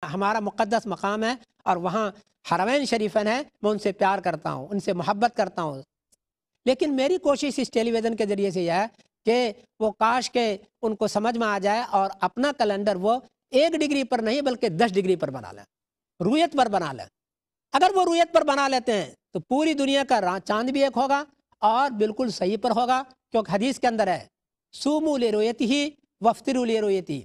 ہمارا مقدس مقام ہے اور وہاں حرمین شریفین ہے، میں ان سے پیار کرتا ہوں، ان سے محبت کرتا ہوں، لیکن میری کوشش اس ٹیلی ویژن کے ذریعے سے یہ ہے کہ وہ کاش کہ ان کو سمجھ میں آ جائے اور اپنا کیلنڈر وہ 1 ڈگری پر نہیں بلکہ 10 ڈگری پر بنا لیں، رویت پر بنا لیں۔ اگر وہ رویت پر بنا لیتے ہیں تو پوری دنیا کا چاند بھی ایک ہوگا اور بالکل صحیح پر ہوگا، کیونکہ حدیث کے اندر ہے سومو لرؤیتہ وافطروا لرؤیتہ،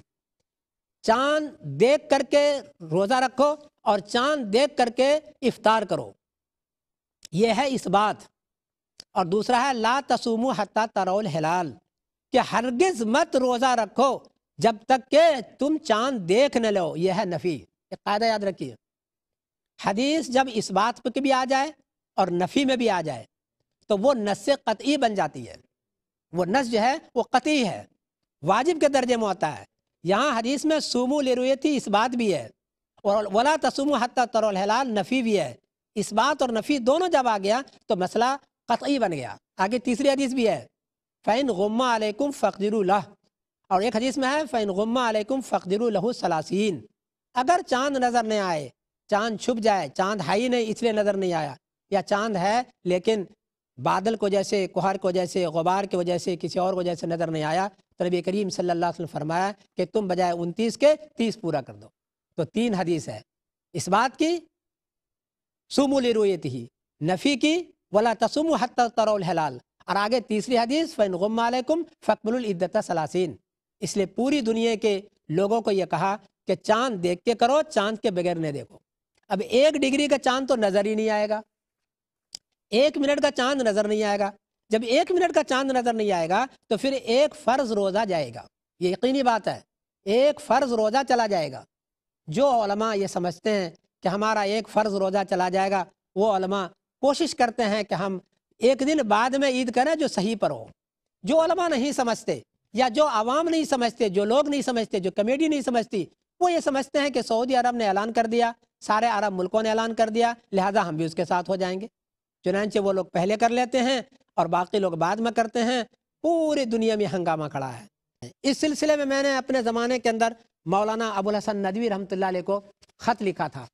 چاند دیکھ کر کے روزہ رکھو اور چاند دیکھ کر کے افطار کرو، یہ ہے اس بات۔ اور دوسرا ہے لا تصوموا حتی تروا الہلال، کہ ہرگز مت روزہ رکھو جب تک کہ تم چاند دیکھ نہ لو، یہ ہے نفی، یہ قاعدہ یاد رکھیے۔ حدیث جب اس بات پہ بھی آ جائے اور نفی میں بھی آ جائے تو وہ نص قطعی بن جاتی ہے، وہ نص جو ہے وہ قطعی ہے، واجب کے درجے میں ہوتا ہے۔ یہاں حدیث میں سومو لرؤیتہ اس بات بھی ہے اور ولا تصوموا حتی تروا الہلال نفی بھی ہے، اس بات اور نفی دونوں جب آ گیا تو مسئلہ قطعی بن گیا۔ آگے تیسری حدیث بھی ہے فَإِنْ غُمَّ عَلَيْكُمْ فَاقْدِرُوا لَهُ، اور ایک حدیث میں ہے فَإِنْ غُمَّ عَلَيْكُمْ فَاقْدِرُوا لَهُ 30، اگر چاند نظر نہیں آئے، چاند چھپ جائے، چاند ہے ہی نہیں اس لیے نظر نہیں آیا، یا چاند ہے لیکن بادل کو جیسے کوہر کو جیسے غبار کی وجہ سے کسی اور وجہ سے نظر نہیں آیا، تو نبی کریم صلی اللہ علیہ وسلم فرمایا کہ تم بجائے 29 کے 30 پورا کر دو۔ تو 3 حدیث ہے، اس بات کی سوموا لرؤیتہ، نفی کی ولا تصوموا حتی تروا الہلال، اور آگے تیسری حدیث فإن غم علیکم فاکملوا العدۃ 30۔ اس لیے پوری دنیا کے لوگوں کو یہ کہا کہ چاند دیکھ کے کرو، چاند کے بغیر نہ دیکھو۔ اب 1 ڈگری کا چاند تو نظر ہی نہیں آئے گا، 1 منٹ کا چاند نظر نہیں آئے گا، جب 1 منٹ کا چاند نظر نہیں آئے گا تو پھر 1 فرض روزہ جائے گا، یہ یقینی بات ہے، 1 فرض روزہ چلا جائے گا۔ جو علماء یہ سمجھتے ہیں کہ ہمارا 1 فرض روزہ چلا جائے گا، وہ علماء کوشش کرتے ہیں کہ ہم 1 دن بعد میں عید کریں جو صحیح پر ہو۔ جو علماء نہیں سمجھتے یا جو عوام نہیں سمجھتے، جو لوگ نہیں سمجھتے، جو کمیٹی نہیں سمجھتی، وہ یہ سمجھتے ہیں کہ سعودی عرب نے اعلان کر دیا، سارے عرب ملکوں نے اعلان کر دیا، لہذا ہم بھی اس کے ساتھ ہو جائیں گے، چنانچہ وہ لوگ پہلے کر لیتے ہیں اور باقی لوگ بعد میں کرتے ہیں، پوری دنیا میں ہنگامہ کھڑا ہے۔ اس سلسلے میں میں نے اپنے زمانے کے اندر مولانا ابو الحسن ندوی رحمۃ اللہ علیہ کو خط لکھا تھا۔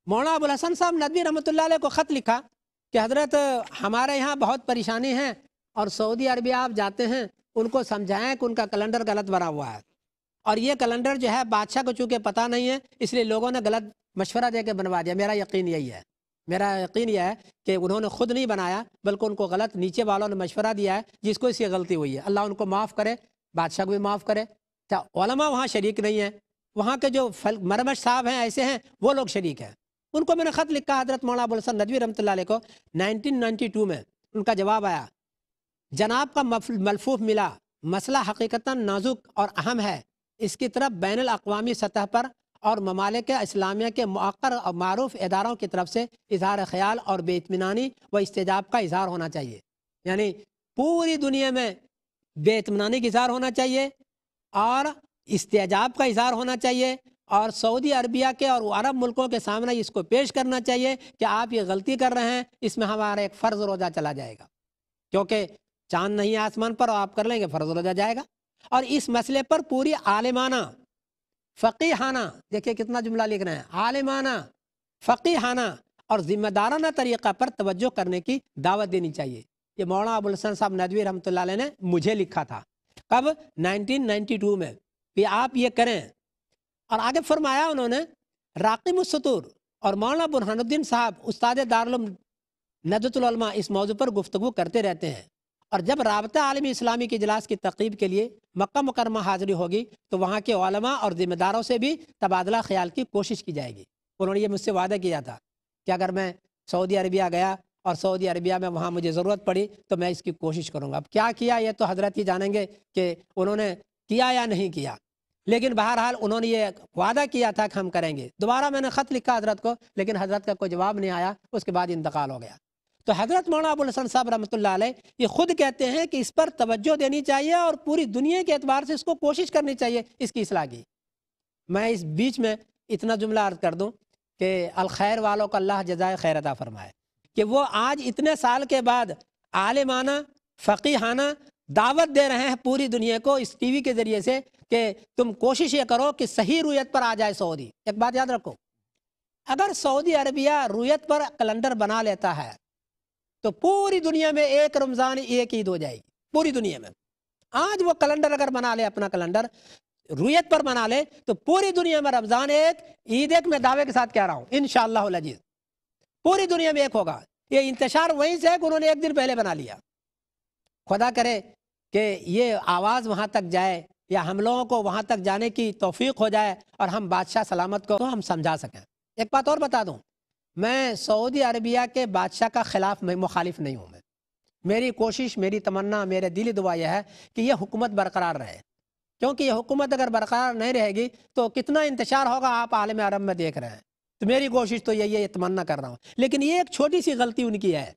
مولانا ابو الحسن صاحب ندوی رحمۃ اللہ علیہ کو خط لکھا کہ حضرت ہمارے یہاں بہت پریشانی ہے اور سعودی عربیہ آپ جاتے ہیں، ان کو سمجھائیں کہ ان کا کیلنڈر غلط بنا ہوا ہے، اور یہ کیلنڈر جو ہے بادشاہ کو چونکہ پتہ نہیں ہے اس لیے لوگوں نے غلط مشورہ دے کے بنوا دیا۔ میرا یقین یہی ہے، میرا یقین یہ ہے کہ انہوں نے خود نہیں بنایا بلکہ ان کو غلط نیچے والوں نے مشورہ دیا ہے جس کو اس کی غلطی ہوئی ہے، اللہ ان کو معاف کرے، بادشاہ کو بھی معاف کرے۔ علماء وہاں شریک نہیں ہیں، وہاں کے جو مرمش صاحب ہیں ایسے ہیں وہ لوگ شریک ہیں۔ ان کو میں نے خط لکھا حضرت مولانا ابو الحسن ندوی رحمۃ اللہ علیہ کو 1992 میں، ان کا جواب آیا، جناب کا ملفوف ملا، مسئلہ حقیقتاً نازک اور اہم ہے، اس کی طرف بین الاقوامی سطح پر اور ممالک اسلامیہ کے مؤقر اور معروف اداروں کی طرف سے اظہار خیال اور بے اطمینانی و استجاب کا اظہار ہونا چاہیے، یعنی پوری دنیا میں بے اطمینانی کا اظہار ہونا چاہیے اور استجاب کا اظہار ہونا چاہیے، اور سعودی عربیہ کے اور عرب ملکوں کے سامنے اس کو پیش کرنا چاہیے کہ آپ یہ غلطی کر رہے ہیں، اس میں ہمارا 1 فرض روزہ چلا جائے گا، کیونکہ چاند نہیں آسمان پر اور آپ کر لیں گے فرض روزہ جائے گا۔ اور اس مسئلے پر پوری عالمانہ، فقیحانہ، دیکھیں کتنا جملہ لکھ رہے ہیں، عالمانہ، فقیحانہ اور ذمہ دارانہ طریقہ پر توجہ کرنے کی دعوت دینی چاہیے۔ یہ مولانا ابو الحسن صاحب ندوی رحمۃ اللہ علیہ نے مجھے لکھا تھا، کب؟ 1992 میں، کہ آپ یہ کریں۔ اور آگے فرمایا انہوں نے، راقم السطور اور مولانا برہان الدین صاحب استاد دارالعلوم ندوۃ العلماء اس موضوع پر گفتگو کرتے رہتے ہیں، اور جب رابطہ عالمی اسلامی کے اجلاس کی تقریب کے لیے مکہ مکرمہ حاضری ہوگی تو وہاں کے علماء اور ذمہ داروں سے بھی تبادلہ خیال کی کوشش کی جائے گی۔ انہوں نے یہ مجھ سے وعدہ کیا تھا کہ اگر میں سعودی عربیہ گیا اور سعودی عربیہ میں وہاں مجھے ضرورت پڑی تو میں اس کی کوشش کروں گا۔ اب کیا کیا یہ تو حضرت ہی جانیں گے کہ انہوں نے کیا یا نہیں کیا، لیکن بہرحال انہوں نے یہ وعدہ کیا تھا کہ ہم کریں گے۔ دوبارہ میں نے خط لکھا حضرت کو، لیکن حضرت کا کوئی جواب نہیں آیا، اس کے بعد انتقال ہو گیا۔ تو حضرت مولانا ابو الحسن صاحب رحمۃ اللہ علیہ یہ خود کہتے ہیں کہ اس پر توجہ دینی چاہیے اور پوری دنیا کے اعتبار سے اس کو کوشش کرنی چاہیے اس کی اصلاح کی۔ میں اس بیچ میں اتنا جملہ عرض کر دوں کہ الخیر والوں کو اللہ جزائے خیر عطا فرمائے، کہ وہ آج اتنے سال کے بعد عالمانہ، فقیحانہ دعوت دے رہے ہیں پوری دنیا کو اس ٹی وی کے ذریعے سے کہ تم کوشش یہ کرو کہ صحیح رویت پر آ جائے سعودی. ایک بات یاد رکھو، اگر سعودی عربیہ رویت پر کیلنڈر بنا لیتا ہے تو پوری دنیا میں ایک رمضان ایک عید ہو جائے گی. پوری دنیا میں آج وہ کیلنڈر اگر بنا لے، اپنا کیلنڈر رویت پر بنا لے، تو پوری دنیا میں رمضان ایک عید ایک. میں دعوے کے ساتھ کہہ رہا ہوں انشاءاللہ العزیز پوری دنیا میں ایک ہوگا. یہ انتشار وہیں سے ہے کہ انہوں نے ایک دن پہلے بنا لیا. خدا کرے کہ یہ آواز وہاں تک جائے، یا ہم لوگوں کو وہاں تک جانے کی توفیق ہو جائے اور ہم بادشاہ سلامت کو ہم سمجھا سکیں. ایک بات اور بتا دوں، میں سعودی عربیہ کے بادشاہ کا خلاف میں مخالف نہیں ہوں. میری کوشش، میری تمنا، میرے دلی دعا یہ ہے کہ یہ حکومت برقرار رہے، کیونکہ یہ حکومت اگر برقرار نہیں رہے گی تو کتنا انتشار ہوگا آپ عالم عرب میں دیکھ رہے ہیں. تو میری کوشش تو یہ تمنا کر رہا ہوں. لیکن یہ ایک چھوٹی سی غلطی ان کی ہے،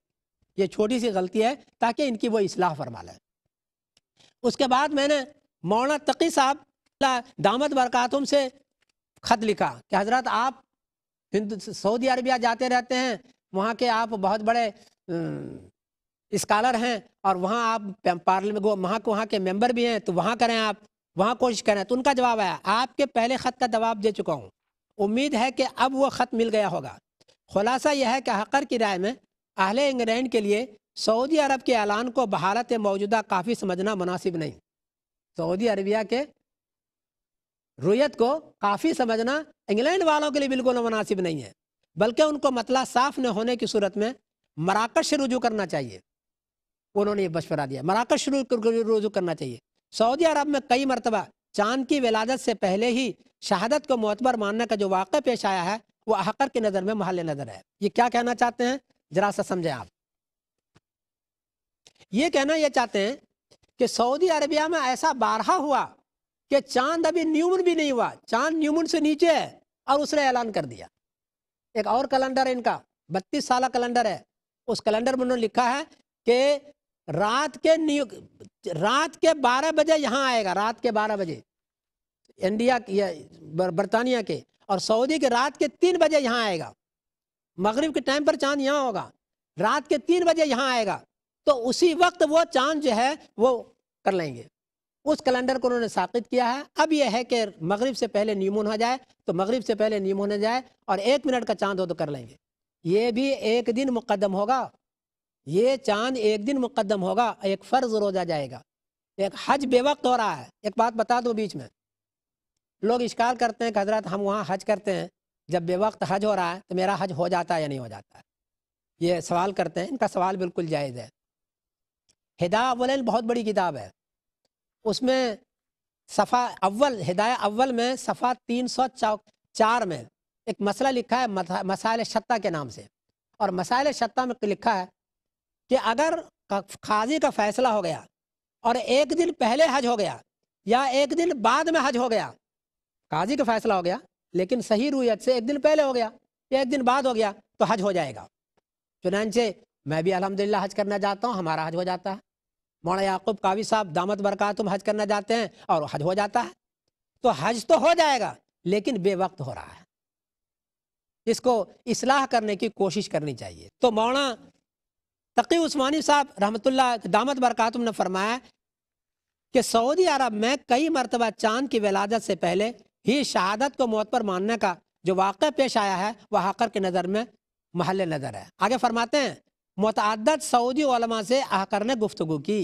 یہ چھوٹی سی غلطی ہے تاکہ ان کی وہ اصلاح فرما لیں. اس کے بعد میں نے مولانا تقی صاحب دامت برکاتہم سے خط لکھا کہ حضرت آپ سعودی عربیہ جاتے رہتے ہیں، وہاں کے آپ بہت بڑے اسکالر ہیں، اور وہاں آپ پارلیمنٹ وہاں کے ممبر بھی ہیں، تو وہاں کریں، آپ وہاں کوشش کریں. تو ان کا جواب آیا، آپ کے پہلے خط کا جواب دے چکا ہوں، امید ہے کہ اب وہ خط مل گیا ہوگا. خلاصہ یہ ہے کہ حقر کی رائے میں اہل انگلینڈ کے لیے سعودی عرب کے اعلان کو بحالت موجودہ کافی سمجھنا مناسب نہیں. سعودی عربیہ کے رویت کو کافی سمجھنا انگلینڈ والوں کے لیے بالکل مناسب نہیں ہے، بلکہ ان کو مطلع صاف نہ ہونے کی صورت میں مراکش سے رجوع کرنا چاہیے. انہوں نے یہ مشورہ دیا، مراکش رجوع کرنا چاہیے. سعودی عرب میں کئی مرتبہ چاند کی ولادت سے پہلے ہی شہادت کو معتبر ماننے کا جو واقعہ پیش آیا ہے وہ حقر کی نظر میں محل نظر ہے. یہ کیا کہنا چاہتے ہیں ذرا سا سمجھیں آپ. یہ کہنا یہ چاہتے ہیں کہ سعودی عربیہ میں ایسا بارہا ہوا کہ چاند ابھی نیومن بھی نہیں ہوا، چاند نیومن سے نیچے ہے، اور اس نے اعلان کر دیا. ایک اور کیلنڈر ہے ان کا، 32 سالہ کیلنڈر ہے. اس کیلنڈر میں انہوں نے لکھا ہے کہ رات کے 12 بجے یہاں آئے گا، رات کے 12 بجے انڈیا برطانیہ کے، اور سعودی کے رات کے 3 بجے یہاں آئے گا. مغرب کے ٹائم پر چاند یہاں ہوگا، رات کے 3 بجے یہاں آئے گا، تو اسی وقت وہ چاند جو ہے وہ کر لیں گے. اس کیلنڈر کو انہوں نے ساقط کیا ہے. اب یہ ہے کہ مغرب سے پہلے نیمون ہو جائے تو مغرب سے پہلے نیمون ہو جائے، اور 1 منٹ کا چاند ہو تو کر لیں گے. یہ بھی ایک دن مقدم ہوگا، یہ چاند ایک دن مقدم ہوگا، ایک فرض روزہ جائے گا. ایک حج بے وقت ہو رہا ہے. ایک بات بتا دو، بیچ میں لوگ اشکال کرتے ہیں کہ حضرت ہم وہاں حج کرتے ہیں، جب بے وقت حج ہو رہا ہے تو میرا حج ہو جاتا ہے یا نہیں ہو جاتا ہے. یہ سوال کرتے ہیں، ان کا سوال بالکل جائز ہے. ہدایہ اول بہت بڑی کتاب ہے، اس میں صفحہ اول، ہدایہ اول میں صفحہ 304 میں ایک مسئلہ لکھا ہے مسائل شتہ کے نام سے. اور مسائل شتہ میں لکھا ہے کہ اگر قاضی کا فیصلہ ہو گیا اور ایک دن پہلے حج ہو گیا یا ایک دن بعد میں حج ہو گیا، قاضی کا فیصلہ ہو گیا لیکن صحیح رویت سے ایک دن پہلے ہو گیا یا ایک دن بعد ہو گیا، تو حج ہو جائے گا. چنانچہ میں بھی الحمدللہ حج کرنا جاتا ہوں، ہمارا حج ہو جاتا ہے. مولانا یعقوب قاوی صاحب دامت برکاتہم حج کرنا جاتے ہیں اور حج ہو جاتا ہے. تو حج تو ہو جائے گا لیکن بے وقت ہو رہا ہے، اس کو اصلاح کرنے کی کوشش کرنی چاہیے. تو مولانا تقی عثمانی صاحب رحمۃ اللہ دامت برکاتہم نے فرمایا کہ سعودی عرب میں کئی مرتبہ چاند کی ولادت سے پہلے ہی شہادت کو معتبر ماننے کا جو واقعہ پیش آیا ہے وہ حقر کی نظر میں محل نظر ہے. آگے فرماتے ہیں متعدد سعودی علماء سے حقر نے گفتگو کی،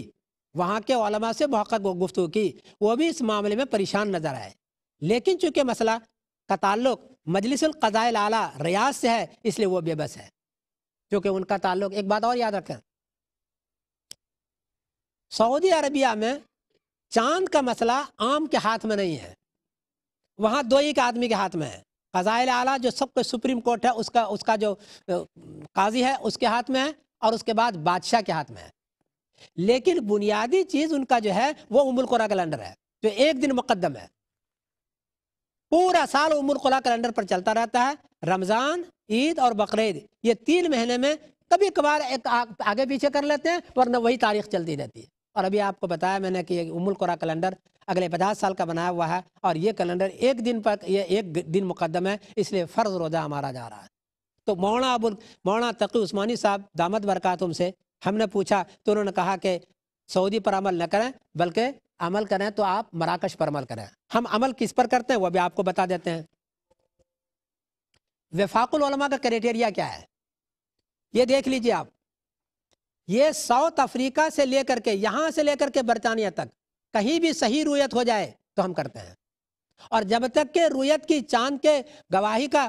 وہاں کے علماء سے محقق گفتگو کی، وہ بھی اس معاملے میں پریشان نظر آئے. لیکن چونکہ مسئلہ کا تعلق مجلس القضاء الاعلیٰ ریاض سے ہے اس لیے وہ بے بس ہے، کیونکہ ان کا تعلق. ایک بات اور یاد رکھیں، سعودی عربیہ میں چاند کا مسئلہ عام کے ہاتھ میں نہیں ہے، وہاں دو ہی کے آدمی کے ہاتھ میں ہے. قضاء اعلیٰ جو سب کو سپریم کورٹ ہے اس کا جو قاضی ہے اس کے ہاتھ میں ہے، اور اس کے بعد بادشاہ کے ہاتھ میں ہے. لیکن بنیادی چیز ان کا جو ہے وہ ام القریٰ کیلنڈر ہے جو ایک دن مقدم ہے. پورا سال ام القریٰ کیلنڈر پر چلتا رہتا ہے. رمضان، عید اور بقرعید یہ 3 مہینے میں کبھی کبھار ایک آگے پیچھے کر لیتے ہیں، ورنہ وہی تاریخ چلتی رہتی ہے. اور ابھی آپ کو بتایا میں نے کہ ام القریٰ کیلنڈر اگلے 50 سال کا بنایا ہوا ہے، اور یہ کیلنڈر ایک دن پر یہ ایک دن مقدم ہے، اس لیے فرض روزہ ہمارا جا رہا ہے. تو مولانا تقی عثمانی صاحب دامت برکاتہم سے ہم نے پوچھا تو انہوں نے کہا کہ سعودی پر عمل نہ کریں بلکہ عمل کریں تو آپ مراکش پر عمل کریں. ہم عمل کس پر کرتے ہیں وہ بھی آپ کو بتا دیتے ہیں. وفاق العلماء کا کرائٹیریا کیا ہے یہ دیکھ لیجئے آپ. یہ ساؤتھ افریقہ سے لے کر کے یہاں سے لے کر کے برطانیہ تک کہیں بھی صحیح رویت ہو جائے تو ہم کرتے ہیں. اور جب تک کہ رویت کی چاند کے گواہی کا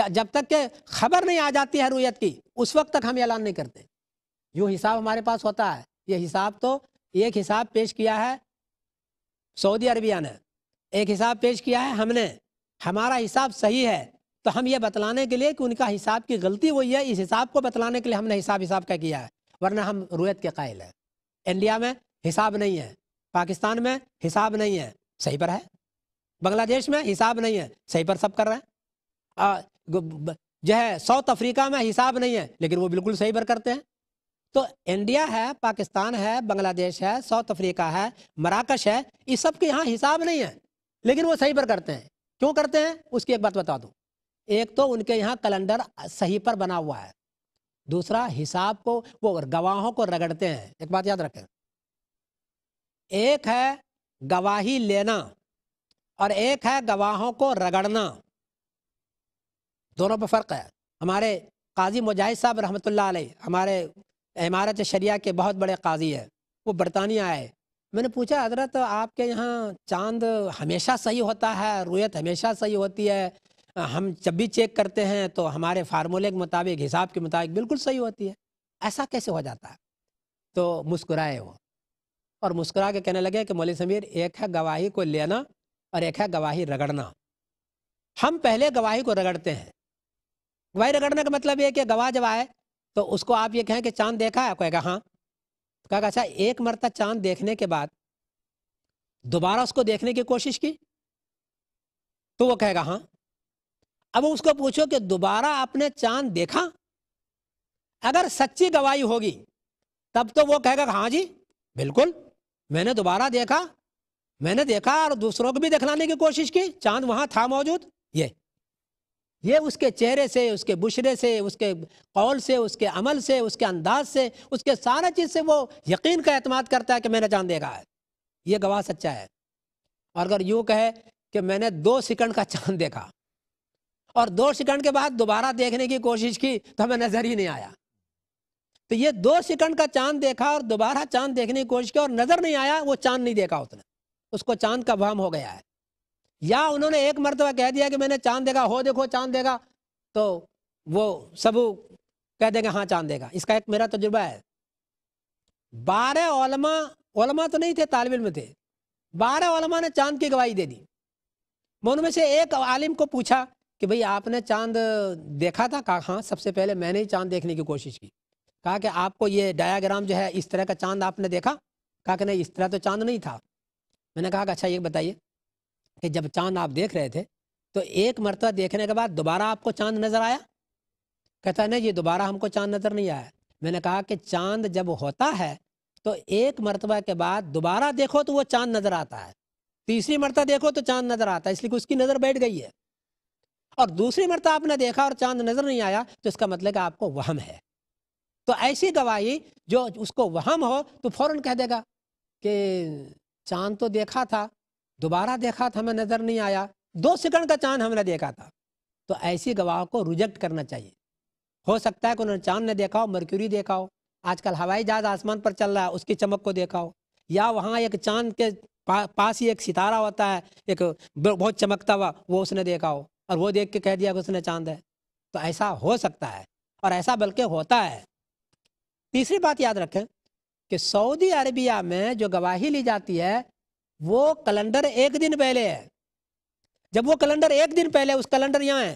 جب تک کہ خبر نہیں آ جاتی ہے رویت کی اس وقت تک ہم اعلان نہیں کرتے. یوں حساب ہمارے پاس ہوتا ہے. یہ حساب تو ایک حساب پیش کیا ہے سعودی عربیہ نے, ایک حساب پیش کیا ہے ہم نے. ہمارا حساب صحیح ہے تو ہم یہ بتلانے کے لیے کہ ان کا حساب کی غلطی ہوئی ہے, اس حساب کو بتلانے کے لیے ہم نے حساب کا کیا ہے, ورنہ ہم رویت کے قائل ہیں. انڈیا میں حساب نہیں ہے, پاکستان میں حساب نہیں ہے, صحیح پر ہے. بنگلہ دیش میں حساب نہیں ہے, صحیح پر سب کر رہے ہیں. جو ہے ساؤتھ افریقہ میں حساب نہیں ہے لیکن وہ بالکل صحیح پر کرتے ہیں. تو انڈیا ہے, پاکستان ہے, بنگلہ دیش ہے, ساؤتھ افریقہ ہے, مراکش ہے, اس سب کے یہاں حساب نہیں ہے لیکن وہ صحیح پر کرتے ہیں. کیوں کرتے ہیں اس کی ایک بات بتا دوں. ایک تو ان کے یہاں کیلنڈر صحیح پر بنا ہوا ہے, دوسرا حساب کو وہ گواہوں کو رگڑتے ہیں. ایک بات یاد رکھیں, ایک ہے گواہی لینا اور ایک ہے گواہوں کو رگڑنا, دونوں پہ فرق ہے. ہمارے قاضی مجاہد صاحب رحمۃ اللہ علیہ ہمارے عمارت شریعہ کے بہت بڑے قاضی ہیں, وہ برطانیہ آئے. میں نے پوچھا حضرت آپ کے یہاں چاند ہمیشہ صحیح ہوتا ہے, رویت ہمیشہ صحیح ہوتی ہے, ہم جب بھی چیک کرتے ہیں تو ہمارے فارمولے کے مطابق حساب کے مطابق بالکل صحیح ہوتی ہے, ایسا کیسے ہو جاتا ہے؟ تو مسکرائے وہ اور مسکرا کے کہنے لگے کہ مولوی سمیر ایک ہے گواہی کو لینا اور ایک ہے گواہی رگڑنا. ہم پہلے گواہی کو رگڑتے ہیں. گواہی رگڑنے کا مطلب یہ کہ گواہ جب آئے تو اس کو آپ یہ کہیں کہ چاند دیکھا ہے, کہے گا ہاں. کہا اچھا ایک مرتبہ چاند دیکھنے کے بعد دوبارہ اس کو دیکھنے کی کوشش کی تو وہ کہے گا ہاں. اب اس کو پوچھو کہ دوبارہ آپ نے چاند دیکھا, اگر سچی گواہی ہوگی تب تو وہ کہے گا ہاں جی بالکل میں نے دوبارہ دیکھا, میں نے دیکھا اور دوسروں کو بھی دکھلانے کی کوشش کی, چاند وہاں تھا موجود. یہ اس کے چہرے سے, اس کے بشرے سے, اس کے قول سے, اس کے عمل سے, اس کے انداز سے, اس کے سارا چیز سے وہ یقین کا اعتماد کرتا ہے کہ میں نے چاند دیکھا ہے. یہ گواہ سچا ہے. اور اگر یوں کہے کہ میں نے 2 سیکنڈ کا چاند دیکھا اور 2 سیکنڈ کے بعد دوبارہ دیکھنے کی کوشش کی تو ہمیں نظر ہی نہیں آیا, تو یہ 2 سیکنڈ کا چاند دیکھا اور دوبارہ چاند دیکھنے کی کوشش کی اور نظر نہیں آیا, وہ چاند نہیں دیکھا اس نے, اس کو چاند کا وہم ہو گیا ہے. یا انہوں نے ایک مرتبہ کہہ دیا کہ میں نے چاند دیکھا, ہو دیکھو چاند دیکھا, تو وہ سب کہہ دیں گے ہاں چاند دیکھا. اس کا ایک میرا تجربہ ہے. 12 علماء تو نہیں تھے, طالب علم تھے, 12 علماء نے چاند کی گواہی دے دی. میں ان میں سے ایک عالم کو پوچھا کہ بھئی آپ نے چاند دیکھا تھا؟ کہا ہاں سب سے پہلے میں نے ہی چاند دیکھنے کی کوشش کی. کہا کہ آپ کو یہ ڈایاگرام جو ہے اس طرح کا چاند آپ نے دیکھا؟ کہا کہ نہیں اس طرح تو چاند نہیں تھا. میں نے کہا کہ اچھا یہ بتائیے کہ جب چاند آپ دیکھ رہے تھے تو ایک مرتبہ دیکھنے کے بعد دوبارہ آپ کو چاند نظر آیا؟ کہتا ہے نہیں یہ دوبارہ ہم کو چاند نظر نہیں آیا. میں نے کہا کہ چاند جب ہوتا ہے تو ایک مرتبہ کے بعد دوبارہ دیکھو تو وہ چاند نظر آتا ہے, تیسری مرتبہ دیکھو تو چاند نظر آتا ہے, اس لیے کہ اس کی نظر بیٹھ گئی ہے. اور دوسری مرتبہ آپ نے دیکھا اور چاند نظر نہیں آیا تو اس کا مطلب کہ آپ کو وہم ہے. تو ایسی گواہی جو اس کو وہم ہو تو فوراً کہہ دے گا کہ چاند تو دیکھا تھا, دوبارہ دیکھا تھا ہمیں نظر نہیں آیا, 2 سیکنڈ کا چاند ہم نے دیکھا تھا. تو ایسی گواہ کو ریجیکٹ کرنا چاہیے. ہو سکتا ہے کہ انہوں نے چاند نہ دیکھا ہو, مرکوری دیکھا ہو, آج کل ہوائی جہاز آسمان پر چل رہا ہے اس کی چمک کو دیکھا ہو, یا وہاں ایک چاند کے پاس ہی ایک ستارہ ہوتا ہے ایک بہت چمکتا ہوا, وہ اس نے دیکھا ہو اور وہ دیکھ کے کہہ دیا کہ اس نے چاند ہے. تو ایسا ہو سکتا ہے اور ایسا بلکہ ہوتا ہے. تیسری بات یاد رکھیں کہ سعودی عربیہ میں جو گواہی لی جاتی ہے وہ کیلنڈر 1 دن پہلے ہے. جب وہ کیلنڈر 1 دن پہلے, اس کیلنڈر یہاں ہے,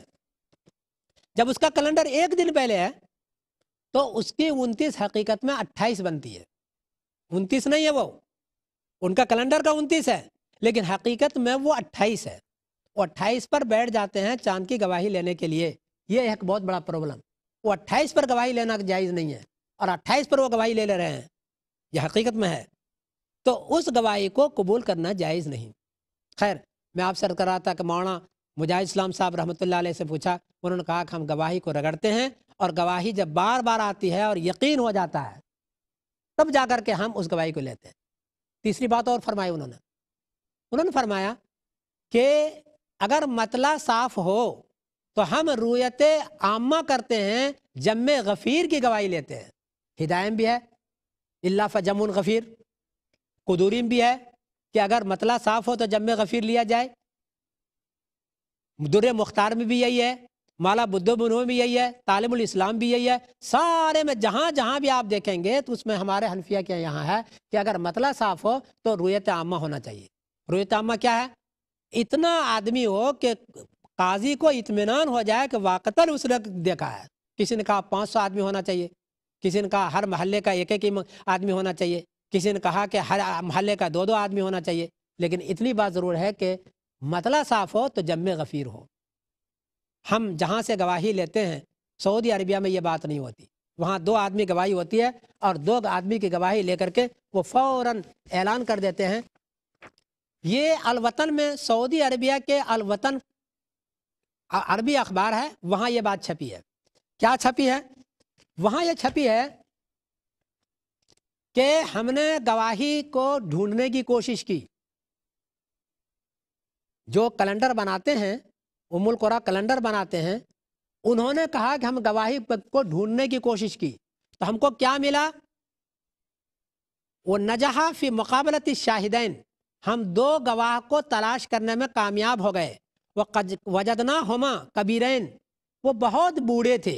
جب اس کا کیلنڈر 1 دن پہلے ہے تو اس کی 29 حقیقت میں 28 بنتی ہے. 29 نہیں ہے, وہ ان کا کیلنڈر کا 29 ہے لیکن حقیقت میں وہ 28 ہے. وہ 28 پر بیٹھ جاتے ہیں چاند کی گواہی لینے کے لیے. یہ ایک بہت بڑا پرابلم. وہ 28 پر گواہی لینا جائز نہیں ہے اور 28 پر وہ گواہی لے رہے ہیں, یہ حقیقت میں ہے. تو اس گواہی کو قبول کرنا جائز نہیں. خیر, میں آپ سے عرض کر رہا تھا کہ مولانا مجاہد اسلام صاحب رحمۃ اللہ علیہ سے پوچھا, انہوں نے کہا کہ ہم گواہی کو رگڑتے ہیں اور گواہی جب بار بار آتی ہے اور یقین ہو جاتا ہے تب جا کر کے ہم اس گواہی کو لیتے ہیں. تیسری بات اور فرمائی انہوں نے فرمایا کہ اگر مطلع صاف ہو تو ہم رویت عامہ کرتے ہیں، جمع غفیر کی گواہی لیتے ہیں۔ ہدایت بھی ہے اللہ فجم غفیر، قدوریم بھی ہے کہ اگر مطلع صاف ہو تو جمع غفیر لیا جائے، در مختار میں بھی یہی ہے، مالا بدو بنو بھی یہی ہے، تعلیم الاسلام بھی یہی ہے، سارے میں جہاں جہاں بھی آپ دیکھیں گے تو اس میں ہمارے حنفیہ کے یہاں ہے کہ اگر مطلع صاف ہو تو رویت عامہ ہونا چاہیے۔ رویت عامہ کیا ہے؟ اتنا آدمی ہو کہ قاضی کو اطمینان ہو جائے کہ واقعتاً اس نے دیکھا ہے۔ کسی نے کہا 500 آدمی ہونا چاہیے، کسی نے کہا ہر محلے کا ایک ایک آدمی ہونا چاہیے، کسی نے کہا کہ ہر محلے کا 2 آدمی ہونا چاہیے، لیکن اتنی بات ضرور ہے کہ مطلع صاف ہو تو جمع غفیر ہو۔ ہم جہاں سے گواہی لیتے ہیں سعودی عربیہ میں یہ بات نہیں ہوتی، وہاں 2 آدمی گواہی ہوتی ہے اور 2 آدمی کی گواہی لے کر کے وہ فوراً اعلان کر دیتے ہیں۔ یہ الوطن میں سعودی عربیہ کے الوطن عربی اخبار ہے، وہاں یہ بات چھپی ہے۔ کیا چھپی ہے؟ وہاں یہ چھپی ہے کہ ہم نے گواہی کو ڈھونڈنے کی کوشش کی۔ جو کیلنڈر بناتے ہیں، ام القریٰ کیلنڈر بناتے ہیں، انہوں نے کہا کہ ہم گواہی کو ڈھونڈنے کی کوشش کی تو ہم کو کیا ملا؟ وہ نجحا فی مقابلۃ الشاہدین، ہم 2 گواہ کو تلاش کرنے میں کامیاب ہو گئے۔ وجدناہما کبیرین، وہ بہت بوڑھے تھے،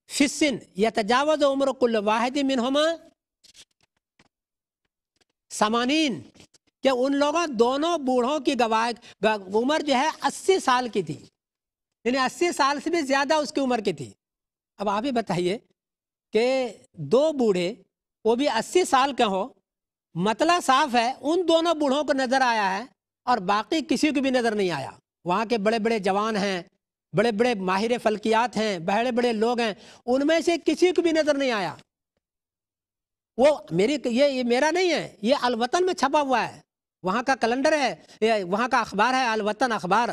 فی السن یتجاوز عمر کل واحد منہما 80، کہ ان لوگوں دونوں بوڑھوں کی عمر جو ہے 80 سال کی تھی، یعنی 80 سال سے بھی زیادہ اس کی عمر کی تھی۔ اب آپ ہی بتائیے کہ 2 بوڑھے وہ بھی 80 سال کے ہو، مطلع صاف ہے ان دونوں بوڑھوں کو نظر آیا ہے اور باقی کسی کو بھی نظر نہیں آیا۔ وہاں کے بڑے بڑے جوان ہیں، بڑے بڑے ماہر فلکیات ہیں، بڑے بڑے لوگ ہیں، ان میں سے کسی کو بھی نظر نہیں آیا۔ وہ یہ میرا نہیں ہے، یہ الوطن میں چھپا ہوا ہے، وہاں کا کیلنڈر ہے، وہاں کا اخبار ہے الوطن اخبار۔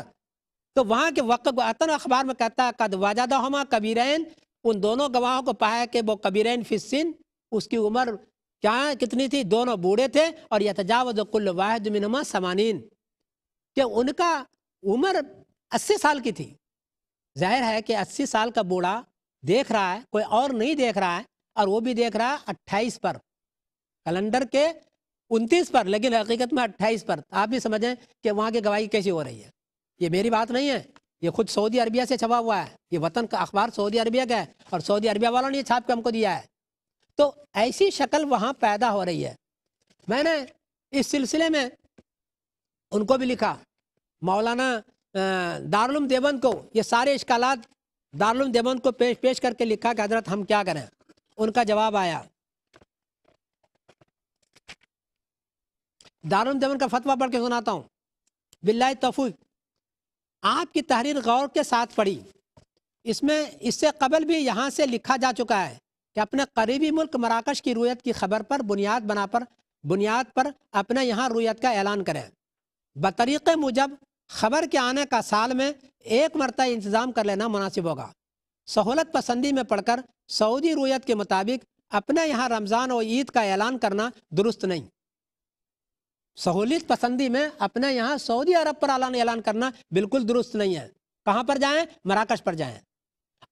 تو وہاں کے وطن اخبار میں کہتا ہے قد وجدہما کبیرین، ان دونوں گواہوں کو پایا کہ وہ کبیرین فی السن، اس کی عمر کتنی تھی؟ دونوں بوڑھے تھے، اور یتجاوز کل واحد منہما 80، کہ ان کا عمر 80 سال کی تھی۔ ظاہر ہے کہ 80 سال کا بوڑھا دیکھ رہا ہے، کوئی اور نہیں دیکھ رہا ہے، اور وہ بھی دیکھ رہا ہے 28 پر، کیلنڈر کے 29 پر، لیکن حقیقت میں 28 پر۔ آپ بھی سمجھیں کہ وہاں کی گواہی کیسی ہو رہی ہے۔ یہ میری بات نہیں ہے، یہ خود سعودی عربیہ سے چھپا ہوا ہے، یہ وطن کا اخبار سعودی عربیہ کا ہے، اور سعودی عربیہ والوں نے یہ چھاپ کے ہم کو دیا ہے۔ تو ایسی شکل وہاں پیدا ہو رہی ہے۔ میں نے اس سلسلے میں ان کو بھی لکھا، مولانا دارالعلوم دیوبند کو، یہ سارے اشکالات دارالعلوم دیوبند کو پیش کر کے لکھا کہ حضرت ہم کیا کریں۔ ان کا جواب آیا، دارالعلوم دیوبند کا فتویٰ پڑھ کے سناتا ہوں، باللہ توفیق۔ آپ کی تحریر غور کے ساتھ پڑھی، اس میں اس سے قبل بھی یہاں سے لکھا جا چکا ہے کہ اپنے قریبی ملک مراکش کی رویت کی خبر پر بنیاد پر اپنے یہاں رویت کا اعلان کریں۔ بطریق موجب خبر کے آنے کا سال میں 1 مرتبہ انتظام کر لینا مناسب ہوگا۔ سہولت پسندی میں پڑھ کر سعودی رویت کے مطابق اپنے یہاں رمضان و عید کا اعلان کرنا درست نہیں۔ سہولت پسندی میں اپنے یہاں سعودی عرب پر اعلان کرنا بالکل درست نہیں ہے۔ کہاں پر جائیں؟ مراکش پر جائیں۔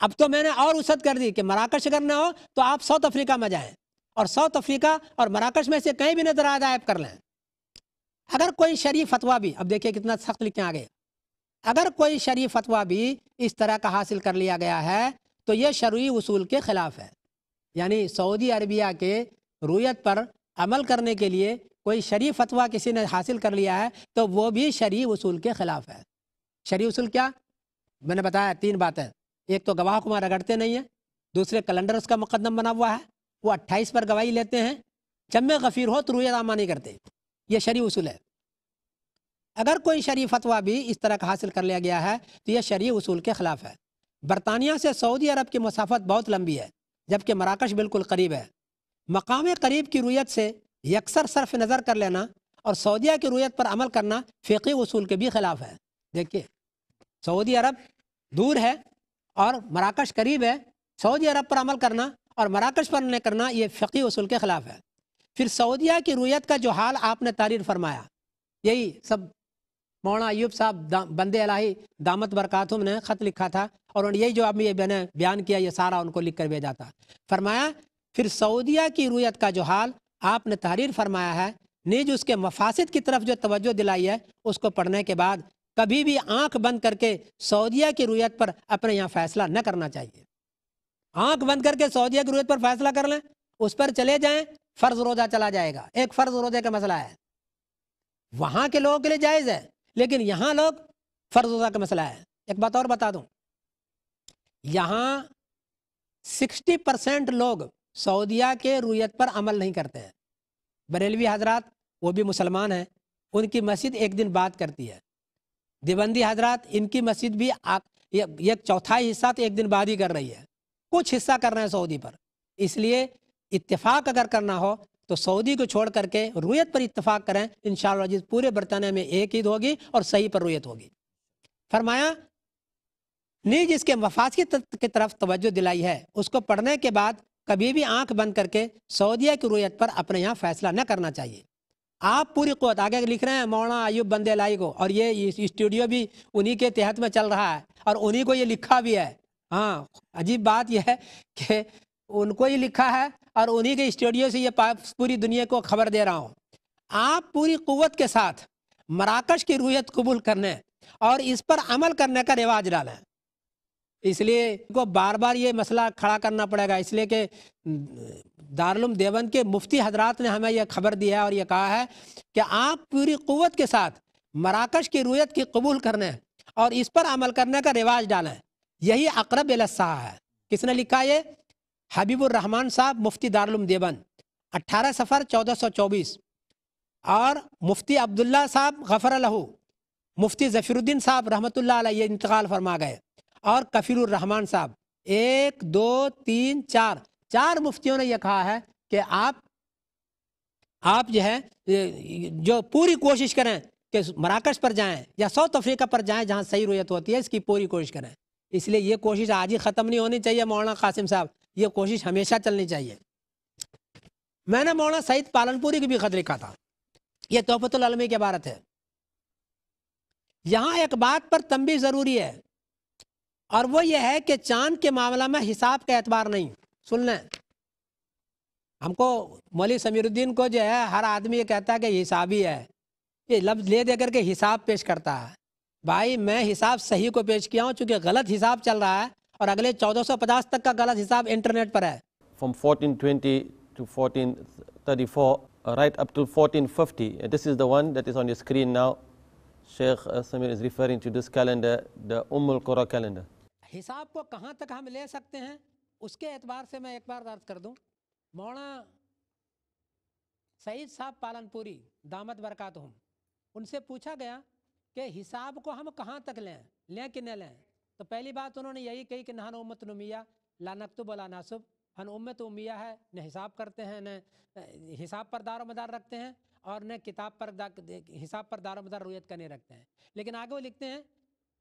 اب تو میں نے اور وسعت کر دی کہ مراکش اگر نہ ہو تو آپ ساؤتھ افریقہ میں جائیں، اور ساؤتھ افریقہ اور مراکش میں سے کہیں بھی نظر عجائب کر لیں۔ اگر کوئی شرعی فتویٰ بھی، اب دیکھیں کتنا سخت لکھیں آگے، اگر کوئی شرعی فتویٰ بھی اس طرح کا حاصل کر لیا گیا ہے تو یہ شرعی اصول کے خلاف ہے۔ یعنی سعودی عربیہ کے رویت پر عمل کرنے کے لیے کوئی شرعی فتویٰ کسی نے حاصل کر لیا ہے تو وہ بھی شرعی اصول کے خلاف ہے۔ شرعی اصول کیا؟ میں نے بتایا 3 باتیں، ایک تو گواہ کو رگڑتے نہیں ہیں، دوسرے کیلنڈر اس کا مقدم بنا ہوا ہے، وہ 28 پر گواہی لیتے ہیں، جمع غفیر ہو تو رویت عامہ نہیں کرتے، یہ شرعی اصول ہے۔ اگر کوئی شرعی فتویٰ بھی اس طرح کا حاصل کر لیا گیا ہے تو یہ شرعی اصول کے خلاف ہے۔ برطانیہ سے سعودی عرب کی مسافت بہت لمبی ہے، جبکہ مراکش بالکل قریب ہے۔ مقام قریب کی رویت سے یکسر صرف نظر کر لینا اور سعودیہ کی رویت پر عمل کرنا فقہی اصول کے بھی خلاف ہے۔ دیکھیے، سعودی عرب دور ہے اور مراکش قریب ہے، سعودی عرب پر عمل کرنا اور مراکش پر نہ کرنا یہ فقہی اصول کے خلاف ہے۔ پھر سعودیہ کی رویت کا جو حال آپ نے تحریر فرمایا، یہی سب مولانا ایوب صاحب بندے الہی دامت برکاتہم نے خط لکھا تھا، اور یہی جو اب یہ میں نے بیان کیا یہ سارا ان کو لکھ کر بھیجا تھا۔ فرمایا پھر سعودیہ کی رویت کا جو حال آپ نے تحریر فرمایا ہے، نیز اس کے مفاسد کی طرف جو توجہ دلائی ہے، اس کو پڑھنے کے بعد کبھی بھی آنکھ بند کر کے سعودیہ کی رویت پر اپنے یہاں فیصلہ نہ کرنا چاہیے۔ آنکھ بند کر کے سعودیہ کی رویت پر فیصلہ کر لیں، اس پر چلے جائیں، فرض روزہ چلا جائے گا۔ ایک فرض روزے کا مسئلہ ہے، وہاں کے لوگوں کے لیے جائز ہے، لیکن یہاں لوگ فرض روزہ کا مسئلہ ہے۔ ایک بات اور بتا دوں، یہاں 60% لوگ سعودیہ کے رویت پر عمل نہیں کرتے ہیں۔ بریلوی حضرات وہ بھی مسلمان ہیں، ان کی مسجد ایک دن بعد کرتی ہے۔ دیوبندی حضرات ان کی مسجد بھی ایک چوتھائی حصہ تو ایک دن بعد ہی کر رہی ہے، کچھ حصہ کر رہے ہیں سعودی پر۔ اس لیے اتفاق اگر کرنا ہو تو سعودی کو چھوڑ کر کے رویت پر اتفاق کریں، انشاءاللہ جس پورے برطانیہ میں ایک عید ہوگی اور صحیح پر رویت ہوگی۔ فرمایا نیز اس کے مفاسد کی طرف توجہ دلائی ہے، اس کو پڑھنے کے بعد کبھی بھی آنکھ بند کر کے سعودیہ کی رویت پر اپنے یہاں فیصلہ نہ کرنا چاہیے۔ آپ پوری قوت آگے لکھ رہے ہیں مولانا ایوب بندے لائی کو، اور یہ اسٹوڈیو بھی انہی کے تحت میں چل رہا ہے، اور انہی کو یہ لکھا بھی ہے۔ ہاں، عجیب بات یہ ہے کہ ان کو ہی لکھا ہے اور انہی کے اسٹوڈیو سے یہ پوری دنیا کو خبر دے رہا ہوں۔ آپ پوری قوت کے ساتھ مراکش کی رویت قبول کرنے اور اس پر عمل کرنے کا رواج ڈالیں۔ اس لیے کو بار بار یہ مسئلہ کھڑا کرنا پڑے گا، اس لیے کہ دارالعلوم دیوبند کے مفتی حضرات نے ہمیں یہ خبر دی ہے اور یہ کہا ہے کہ آپ پوری قوت کے ساتھ مراکش کی رویت کی قبول کرنے اور اس پر عمل کرنے کا رواج ڈالیں، یہی اقرب الی الصحہ ہے۔ کس نے لکھا یہ؟ حبیب الرحمان صاحب، مفتی دارالعلوم دیوبند، 18 صفر 1424۔ اور مفتی عبداللہ صاحب غفر لہو، مفتی ظفیر الدین صاحب رحمۃ اللہ علیہ انتقال فرما گئے، اور کفیل الرحمان صاحب، 1 2 3 4 چار مفتیوں نے یہ کہا ہے کہ آپ جو ہے جو پوری کوشش کریں کہ مراکش پر جائیں یا ساؤتھ افریقہ پر جائیں جہاں صحیح رویت ہوتی ہے، اس کی پوری کوشش کریں۔ اس لیے یہ کوشش آج ہی ختم نہیں ہونی چاہیے مولانا قاسم صاحب، یہ کوشش ہمیشہ چلنی چاہیے۔ میں نے مولانا سعید پالنپوری کی بھی خط لکھا تھا، یہ تحفۃ العلمی کی عبارت ہے۔ یہاں ایک بات پر تنبیہ ضروری ہے، اور وہ یہ ہے کہ چاند کے معاملہ میں حساب کا اعتبار نہیں۔ سن لیں، ہم کو مولوی سمیر الدین کو جو ہے ہر آدمی یہ کہتا ہے کہ حسابی ہے، یہ لفظ لے دے کر کے حساب پیش کرتا ہے۔ بھائی میں حساب صحیح کو پیش کیا ہوں، چونکہ غلط حساب چل رہا ہے، اور اگلے 1450 تک کا غلط حساب انٹرنیٹ پر ہے۔ From 1420 to 1434, right up to 1450. This is the one that is on your screen now. Sheikh Samir is referring to this calendar, the al-Qura calendar. حساب کو کہاں تک ہم لے سکتے ہیں اس کے اعتبار سے میں ایک بار عرض کر دوں، مولانا سعید صاحب پالنپوری دامت برکاتہم، ان سے پوچھا گیا کہ حساب کو ہم کہاں تک لیں کہ نہ لیں، تو پہلی بات انہوں نے یہی کہی کہ نحن امت امیہ لا نکتب ولا نحسب، ہم امت امیہ ہے، نہ حساب کرتے ہیں، نہ حساب پر دار و مدار رکھتے ہیں، اور نہ کتاب پر حساب پر دار و مدار رویت کرنے رکھتے ہیں۔ لیکن آگے وہ لکھتے ہیں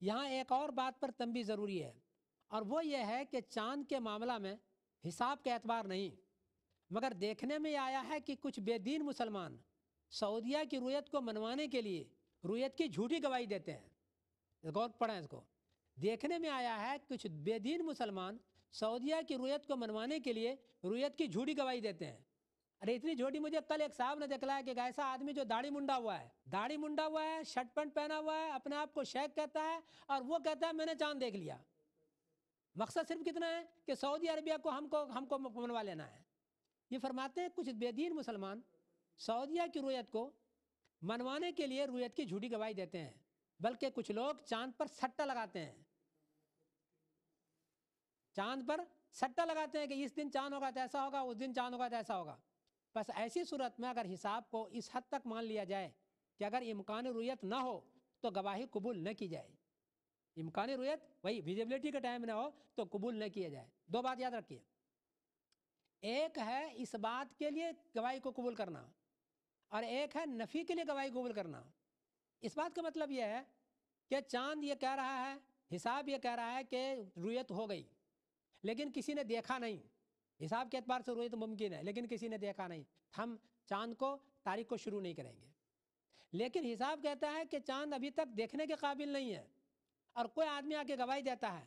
یہاں ایک اور بات پر تنبیہ ضروری ہے، اور وہ یہ ہے کہ چاند کے معاملہ میں حساب کا اعتبار نہیں، مگر دیکھنے میں آیا ہے کہ کچھ بے دین مسلمان سعودیہ کی رویت کو منوانے کے لیے رویت کی جھوٹی گواہی دیتے ہیں۔ غور پڑھیں اس کو، دیکھنے میں آیا ہے کچھ بے دین مسلمان سعودیہ کی رویت کو منوانے کے لیے رویت کی جھوٹی گواہی دیتے ہیں۔ ارے اتنی جھوٹی، مجھے کل ایک صاحب نے دکھلایا کہ ایسا آدمی جو داڑھی منڈا ہوا ہے، شرٹ پینٹ پہنا ہوا ہے، اپنے آپ کو شیخ کہتا ہے، اور وہ کہتا ہے میں نے چاند دیکھ لیا۔ مقصد صرف کتنا ہے کہ سعودی عربیہ کو ہم کو منوا لینا ہے۔ یہ فرماتے ہیں کچھ بے دین مسلمان سعودیہ کی رویت کو منوانے کے لیے رویت کی جھوٹی گواہی دیتے ہیں، بلکہ کچھ لوگ چاند پر سٹا لگاتے ہیں، چاند پر سٹا لگاتے ہیں کہ اس دن چاند ہوگا تو ایسا ہوگا، اس دن چاند ہوگا تو ایسا ہوگا۔ بس ایسی صورت میں اگر حساب کو اس حد تک مان لیا جائے کہ اگر امکان رویت نہ ہو تو گواہی قبول نہ کی جائے، امکان رویت وہی ویزیبلٹی کا ٹائم نہ ہو تو قبول نہ کیا جائے۔ دو بات یاد رکھیے، ایک ہے اس بات کے لیے گواہی کو قبول کرنا، اور ایک ہے نفی کے لیے گواہی قبول کرنا۔ اس بات کا مطلب یہ ہے کہ چاند یہ کہہ رہا ہے، حساب یہ کہہ رہا ہے کہ رویت ہو گئی، لیکن کسی نے دیکھا نہیں، حساب کے اعتبار سے رویت ممکن ہے لیکن کسی نے دیکھا نہیں، ہم چاند کو تاریخ کو شروع نہیں کریں گے، لیکن حساب کہتا ہے کہ چاند ابھی تک دیکھنے کے قابل نہیں ہے اور کوئی آدمی آ کے گواہی دیتا ہے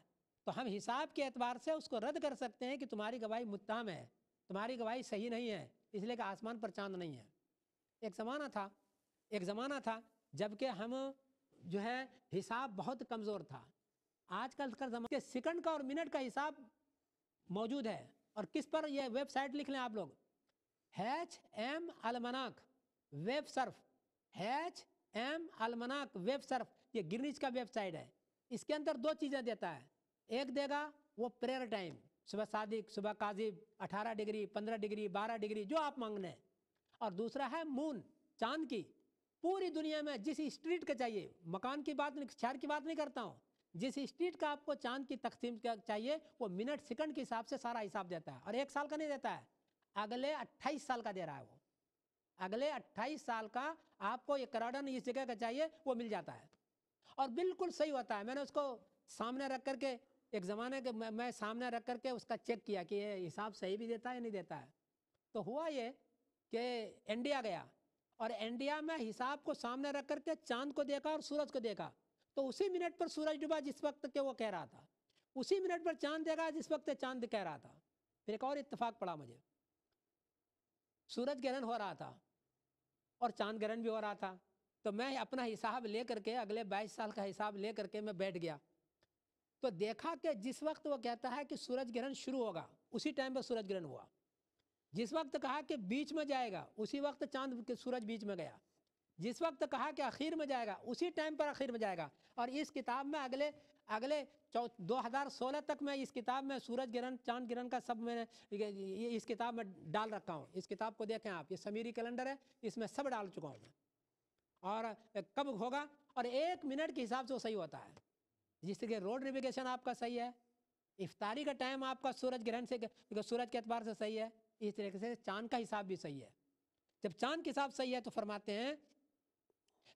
تو ہم حساب کے اعتبار سے اس کو رد کر سکتے ہیں کہ تمہاری گواہی متہم ہے، تمہاری گواہی صحیح نہیں ہے، اس لیے کہ آسمان پر چاند نہیں ہے۔ ایک زمانہ تھا جب کہ ہم جو ہے حساب بہت کمزور تھا۔ آج کل کا زمانہ سیکنڈ کا اور منٹ کا حساب موجود ہے، اور کس پر؟ یہ ویب سائٹ لکھ لیں آپ لوگ، HM almanac web surf, HM almanac web surf, یہ گرینچ کا ویب سائٹ ہے۔ اس کے اندر 2 چیزیں دیتا ہے، ایک دے گا وہ پریئر ٹائم، صبح صادق، صبح کاذب، 18 ڈگری، 15 ڈگری، 12 ڈگری، جو آپ مانگنے، اور دوسرا ہے مون، چاند کی پوری دنیا میں جس اسٹریٹ کا چاہیے، مکان کی بات نہیں، شہر کی بات نہیں کرتا ہوں، جس اسٹریٹ کا آپ کو چاند کی تقسیم چاہیے وہ منٹ سیکنڈ کے حساب سے سارا حساب دیتا ہے، اور 1 سال کا نہیں دیتا ہے، اگلے 28 سال کا دے رہا ہے۔ وہ اگلے 28 سال کا آپ کو یہ کراڈن اس جگہ کا چاہیے وہ مل جاتا ہے، اور بالکل صحیح ہوتا ہے۔ میں نے اس کو سامنے رکھ کر کے ایک زمانے کے میں سامنے رکھ کر کے اس کا چیک کیا کہ یہ حساب صحیح بھی دیتا ہے یا نہیں دیتا ہے، تو ہوا یہ کہ انڈیا گیا اور انڈیا میں حساب کو سامنے رکھ کر کے چاند کو دیکھا اور سورج کو دیکھا، تو اسی منٹ پر سورج ڈوبا جس وقت کہ وہ کہہ رہا تھا، اسی منٹ پر چاند دیکھا جس وقت چاند کہہ رہا تھا۔ پھر ایک اور اتفاق پڑا مجھے، سورج گرہن ہو رہا تھا اور چاند گرہن بھی ہو رہا تھا، تو میں اپنا حساب لے کر کے اگلے 22 سال کا حساب لے کر کے میں بیٹھ گیا، تو دیکھا کہ جس وقت وہ کہتا ہے کہ سورج گرہن شروع ہوگا اسی ٹائم پہ سورج گرہن ہوا، جس وقت کہا کہ بیچ میں جائے گا اسی وقت چاند سورج بیچ میں گیا، جس وقت کہا کہ آخر میں جائے گا اسی ٹائم پر آخر میں جائے گا۔ اور اس کتاب میں اگلے 2016 تک میں اس کتاب میں سورج گرہن چاند گرہن کا سب میں نے اس کتاب میں ڈال رکھا ہوں، اس کتاب کو دیکھیں آپ، یہ سمیری کیلنڈر ہے، اس میں سب ڈال چکا ہوں میں، اور کب ہوگا، اور 1 منٹ کے حساب سے وہ صحیح ہوتا ہے، جس طرح روڈ نیویگیشن آپ کا صحیح ہے، افطاری کا ٹائم آپ کا سورج گرہن سے سورج کے اعتبار سے صحیح ہے، اس طریقے سے چاند کا حساب بھی صحیح ہے۔ جب چاند کا حساب صحیح ہے تو فرماتے ہیں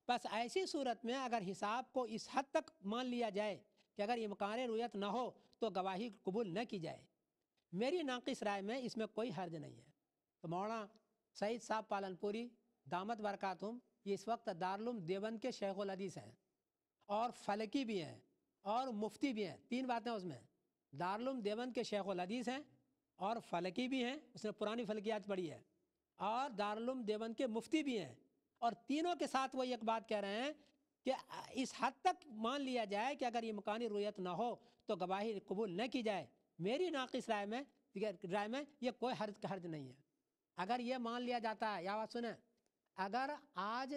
بس ایسی صورت میں اگر حساب کو اس حد تک مان لیا جائے کہ اگر امکان رؤیت نہ ہو تو گواہی قبول نہ کی جائے، میری ناقص رائے میں اس میں کوئی حرج نہیں ہے۔ تو مولانا سعید صاحب پالن پوری دامت برکاتہم یہ اس وقت دارالعلوم دیوبند کے شیخ الحدیث ہیں، اور فلکی بھی ہیں اور مفتی بھی ہیں، 3 باتیں اس میں، دارالعلوم دیوبند کے شیخ الحدیث ہیں اور فلکی بھی ہیں، اس نے پرانی فلکیات پڑھی ہے، اور دارالعلوم دیوبند کے مفتی بھی ہیں، اور تینوں کے ساتھ وہ ایک بات کہہ رہے ہیں کہ اس حد تک مان لیا جائے کہ اگر امکانی رؤیت نہ ہو تو گواہی قبول نہ کی جائے۔ میری ناقص رائے میں یہ کوئی حرج نہیں ہے۔ اگر یہ مان لیا جاتا ہے، یا بات سنیں، اگر آج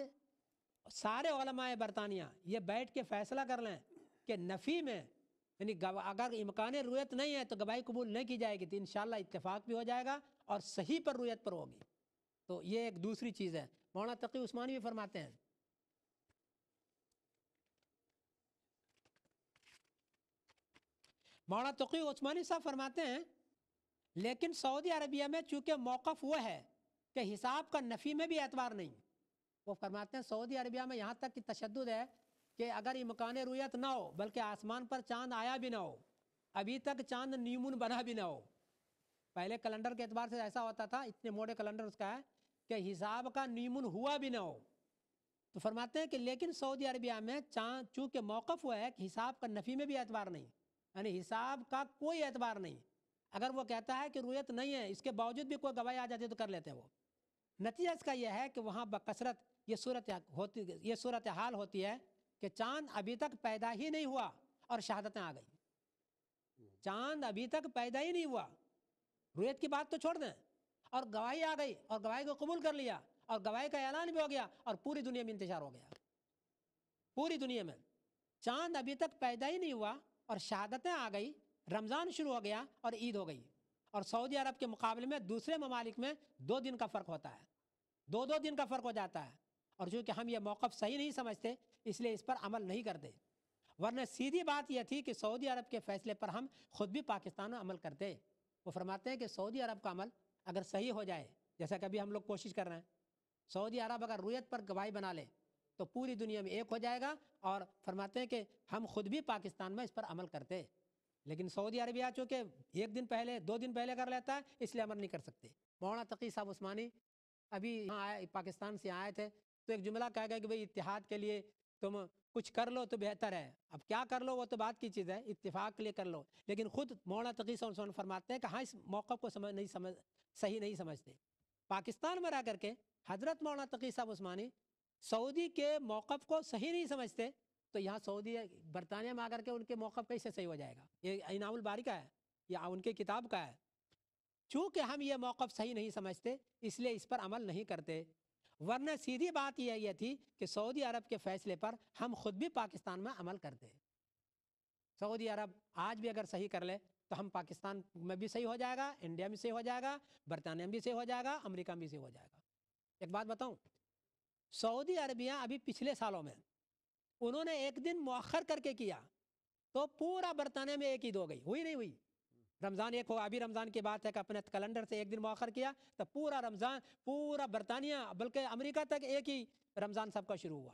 سارے علماء برطانیہ یہ بیٹھ کے فیصلہ کر لیں کہ نفی میں یعنی اگر امکان رؤیت نہیں ہے تو گواہی قبول نہیں کی جائے گی، تو انشاءاللہ اتفاق بھی ہو جائے گا اور صحیح پر رؤیت پر ہوگی، تو یہ ایک دوسری چیز ہے۔ مولانا تقی عثمانی بھی فرماتے ہیں، مولانا تقی عثمانی صاحب فرماتے ہیں لیکن سعودی عربیہ میں چونکہ موقف وہ ہے کہ حساب کا نفی میں بھی اعتبار نہیں، وہ فرماتے ہیں سعودی عربیہ میں یہاں تک کہ تشدد ہے کہ اگر امکان رؤیت نہ ہو بلکہ آسمان پر چاند آیا بھی نہ ہو، ابھی تک چاند نیمون بنا بھی نہ ہو، پہلے کیلنڈر کے اعتبار سے ایسا ہوتا تھا، اتنے موڑے کیلنڈر اس کا ہے کہ حساب کا نیمون ہوا بھی نہ ہو، تو فرماتے ہیں کہ لیکن سعودی عربیہ میں چاند چونکہ موقف ہوا ہے کہ حساب کا نفی میں بھی اعتبار نہیں، یعنی حساب کا کوئی اعتبار نہیں، اگر وہ کہتا ہے کہ رؤیت نہیں ہے اس کے باوجود بھی کوئی گواہی آ جاتی ہے تو کر لیتے ہیں وہ۔ نتیجہ اس کا یہ ہے کہ وہاں بکثرت یہ صورت حال ہوتی ہے کہ چاند ابھی تک پیدا ہی نہیں ہوا اور شہادتیں آ گئی، چاند ابھی تک پیدا ہی نہیں ہوا، رؤیت کی بات تو چھوڑ دیں، اور گواہی آ گئی اور گواہی کو قبول کر لیا اور گواہی کا اعلان بھی ہو گیا اور پوری دنیا میں انتشار ہو گیا، پوری دنیا میں چاند ابھی تک پیدا ہی نہیں ہوا اور شہادتیں آ گئی، رمضان شروع ہو گیا اور عید ہو گئی، اور سعودی عرب کے مقابلے میں دوسرے ممالک میں 2 دن کا فرق ہوتا ہے، 2 دن کا فرق ہو جاتا ہے، اور چونکہ ہم یہ موقف صحیح نہیں سمجھتے اس لیے اس پر عمل نہیں کرتے، ورنہ سیدھی بات یہ تھی کہ سعودی عرب کے فیصلے پر ہم خود بھی پاکستان میں عمل کرتے۔ وہ فرماتے ہیں کہ سعودی عرب کا عمل اگر صحیح ہو جائے، جیسا کہ ابھی ہم لوگ کوشش کر رہے ہیں، سعودی عرب اگر رؤیت پر گواہی بنا لے تو پوری دنیا میں ایک ہو جائے گا، اور فرماتے ہیں کہ ہم خود بھی پاکستان میں اس پر عمل کرتے۔ لیکن سعودی عربیہ چونکہ ایک دن پہلے 2 دن پہلے کر لیتا ہے اس لیے عمل نہیں کر سکتے. مولانا تقی صاحب عثمانی ابھی یہاں آئے، پاکستان سے آئے تھے، تو ایک جملہ کہا گیا کہ بھئی اتحاد کے لیے تم کچھ کر لو تو بہتر ہے. اب کیا کر لو وہ تو بات کی چیز ہے، اتفاق کے لیے کر لو. لیکن خود مولانا تقی صاحب عثمانی فرماتے ہیں کہ ہاں اس موقف کو صحیح نہیں سمجھتے. پاکستان میں رہ کر کے حضرت مولانا تقی صاحب عثمانی سعودی کے موقف کو صحیح نہیں سمجھتے، تو یہاں سعودی برطانیہ میں آ کر کے ان کے موقف کیسے صحیح ہو جائے گا؟ یہ انعام الباری کا ہے یا ان کے کتاب کا ہے. چونکہ ہم یہ موقف صحیح نہیں سمجھتے اس لیے اس پر عمل نہیں کرتے، ورنہ سیدھی بات یہ تھی کہ سعودی عرب کے فیصلے پر ہم خود بھی پاکستان میں عمل کرتے. سعودی عرب آج بھی اگر صحیح کر لے تو ہم پاکستان میں بھی صحیح ہو جائے گا، انڈیا میں صحیح ہو جائے گا، برطانیہ میں بھی صحیح ہو جائے گا، امریکہ میں بھی صحیح ہو جائے گا. ایک بات بتاؤں، سعودی عربیہ ابھی پچھلے سالوں میں انہوں نے ایک دن مؤخر کر کے کیا تو پورا برطانیہ میں ایک عید ہو گئی، ہوئی نہیں ہوئی؟ رمضان ایک ہو، ابھی رمضان کی بات ہے کہ اپنے کیلنڈر سے ایک دن مؤخر کیا تو پورا رمضان، پورا برطانیہ بلکہ امریکہ تک ایک ہی رمضان سب کا شروع ہوا.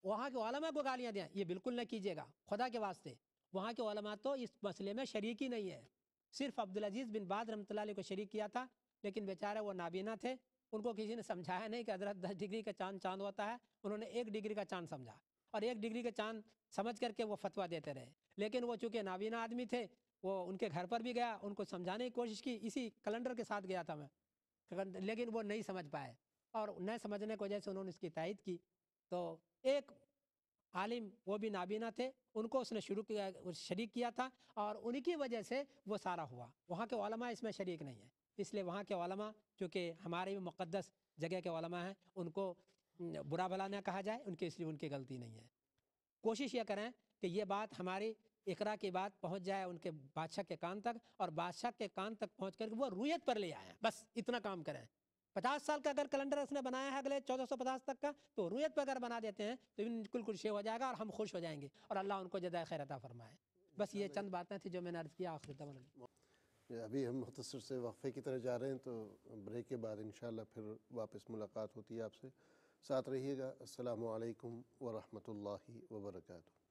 وہاں کے علماء کو گالیاں دیں، یہ بالکل نہ کیجیے گا خدا کے واسطے. وہاں کے علماء تو اس مسئلے میں شریک ہی نہیں ہے. صرف عبدالعزیز بن باز رحمۃ اللہ علیہ کو شریک کیا تھا، لیکن بیچارے وہ نابینا تھے، ان کو کسی نے سمجھایا نہیں کہ حضرت 10 ڈگری کا چاند ہوتا ہے. انہوں نے 1 ڈگری کا چاند سمجھا اور 1 ڈگری کا چاند سمجھ کر کے وہ فتویٰ دیتے رہے. لیکن وہ چونکہ نابینا آدمی تھے، وہ ان کے گھر پر بھی گیا، ان کو سمجھانے کی کوشش کی، اسی کیلنڈر کے ساتھ گیا تھا میں، لیکن وہ نہیں سمجھ پائے اور نہ سمجھنے کی وجہ سے انہوں نے اس کی تائید کی. تو ایک عالم وہ بھی نابینا تھے، ان کو اس نے شریک کیا تھا اور ان کی وجہ سے وہ سارا ہوا. وہاں کے علماء اس میں شریک نہیں ہیں، اس لیے وہاں کے علماء چونکہ ہمارے بھی مقدس جگہ کے علماء ہیں، ان کو برا بھلا نہ کہا جائے، ان کے اس لیے ان کی غلطی نہیں ہے. کوشش یہ کریں کہ یہ بات ہماری اقرا کی بات پہنچ جائے ان کے بادشاہ کے کان تک، اور بادشاہ کے کان تک پہنچ کر کے وہ رویت پر لے آئیں. بس اتنا کام کریں. 50 سال کا اگر کیلنڈر اس نے بنایا ہے اگلے 1450 تک کا، تو رویت پہ اگر بنا دیتے ہیں تو بالکل کچھ ہو جائے گا اور ہم خوش ہو جائیں گے اور اللہ ان کو جزائے خیر عطا فرمائے. بس یہ چند باتیں تھیں جو میں نے عرض کیا. آخر تمام. ابھی ہم مختصر سے وقفے کی طرف جا رہے ہیں، تو بریک کے بعد انشاءاللہ پھر واپس ملاقات ہوتی ہے آپ سے. ساتھ رہیے گا. السلام علیکم ورحمۃ اللہ وبرکاتہ.